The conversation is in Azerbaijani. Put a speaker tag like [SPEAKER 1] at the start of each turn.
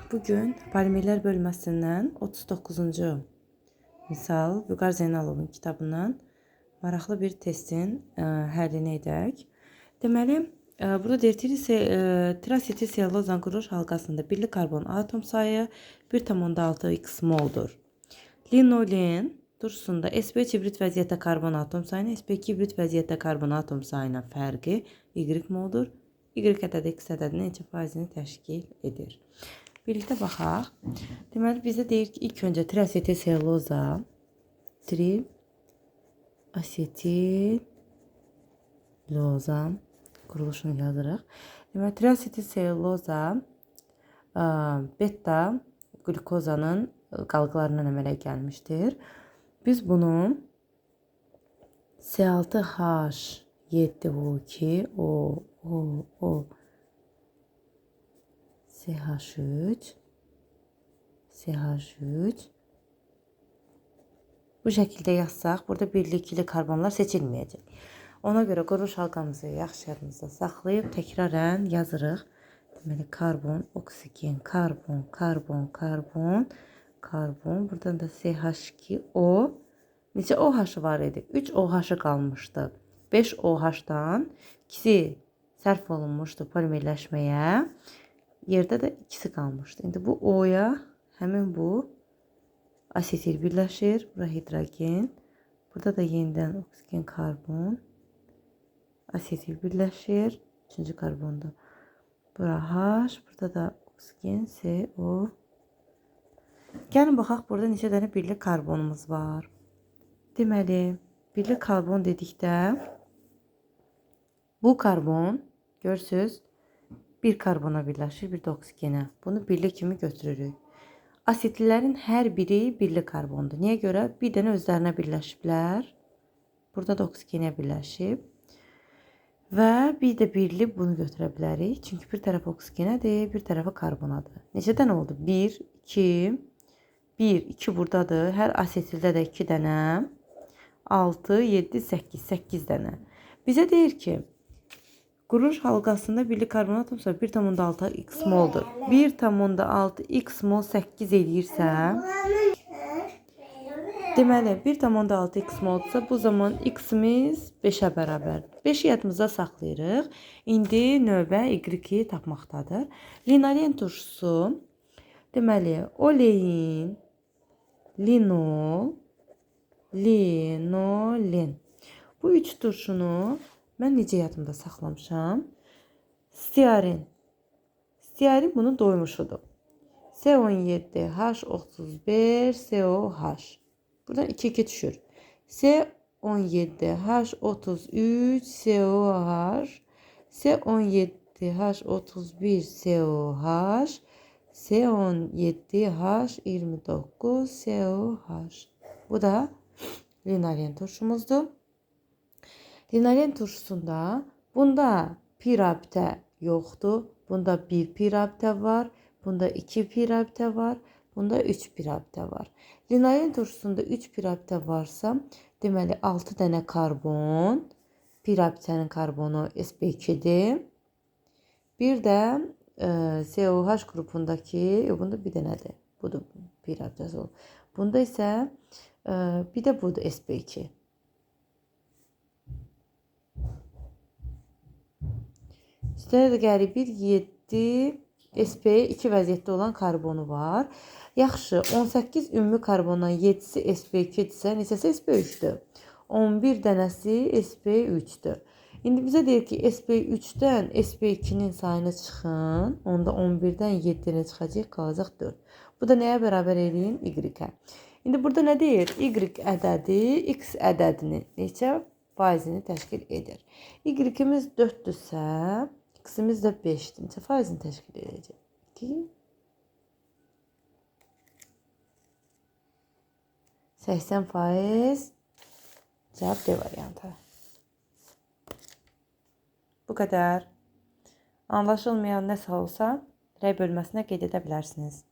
[SPEAKER 1] Bugün polimerlər bölməsindən 39-cu misal Vüqar Zeynalovun kitabından maraqlı bir testin həllini edək. Deməli, burada deyir triasetil selulozan quruş halqasında birlik karbon atom sayı 1,6 x moldur. Linolen turşusunda sp3 hibrid vəziyyətdə karbon atom sayının sp2 hibrid vəziyyətdə karbon atom sayına fərqi y moldur. Y ədədi x ədədinin neçə faizini təşkil edir? Birlikdə baxaq. Deməli, bizə deyir ki, ilk öncə triasetil selluloza quruluşunu yazırıq. Deməli, triasetil selluloza beta glukozanın qalıqlarından əmələ gəlmişdir. Biz bunu C6H7O2 CH3 bu şəkildə yazsaq, burada birlikli karbonlar seçilməyəcək. Ona görə quruş halqamızı yaxşı yadımızda saxlayıb təkrarən yazırıq. Deməli, karbon, oksigen, karbon. Buradan da CH2O. Neçə OH var idi? 3 OH qalmışdı. 5 OH-dan ikisi sərf olunmuşdu polimerləşməyə. Yerdə də ikisi qalmışdı. İndi bu O'ya həmin bu asetil birləşir. Bura hidrogen. Burada da yenidən oksigen, karbon. Asetil birləşir. Üçüncü karbonda. Bura H. Burada da oksigen, CO. Gəlin baxaq, burada neçə dənə birlik karbonumuz var. Deməli, birlik karbon dedikdə bu karbon, görürsünüz, bir karbona birləşir, bir də oksigenə. Bunu birlik kimi götürürük. Asetillərin hər biri birlik karbondur. Niyə görə? Bir dənə özlərinə birləşiblər. Burada da oksigenə birləşib. Və bir də birlik bunu götürə bilərik. Çünki bir tərəf oksigenədir, bir tərəfi karbonadır. Neçə dənə oldu? 1, 2, 2 buradadır. Hər asetildə də 2 dənə. 6, 7, 8, 8 dənə. Bizə deyir ki, quruş halqasında birlik karbon atom sayı 1,6 x moldur. 1,6 x mol 8 eləyirsə, deməli 1,6 x moldursa, bu zaman x-imiz 5-ə bərabərdir. 5-i yadımızda saxlayırıq. İndi növbə y-i tapmaqdadır. Linolen turşusu, deməli, olein, linolen. Bu üç turşunu mən necə yadımda saxlamışam? Stearin bunun doymuşudur. C17H35COH. Buradan 2 düşür. C17H33COH. C17H31COH. C17H29COH. Bu da linolen turşumuzdur. Linolen turşusunda bunda piraptə yoxdur. Bunda 1 piraptə var. Bunda 2 piraptə var. Bunda 3 piraptə var. Linolen turşusunda 3 piraptə varsa, deməli 6 dənə karbon. Piraptənin karbonu sp2-dir. Bir də COH qrupundakı, bunda bir dənədir. Budur piraptəsi olur. Bunda isə bir də budur sp2. Üstədə də gəlir 7 sp2 vəziyyətdə olan karbonu var. Yaxşı, 18 ümumi karbondan 7-si sp2-dirsə, neçəsi sp3-dür? 11 dənəsi sp3-dür. İndi bizə deyir ki, sp3-dən sp2-nin sayını çıxın. Onda 11-dən 7-nə çıxacaq, qalacaq 4. Bu da nəyə bərabər eləyin? Y-ə. İndi burada nə deyir? Y ədədi x ədədini neçə faizini təşkil edir? Y-imiz 4-dürsə, x-imiz də 5-dir. Neçə faizini təşkil edəcək? 2. 80%. Cavab D variantı. Bu qədər. Anlaşılmayan nəsə olsa, rəy bölməsinə qeyd edə bilərsiniz.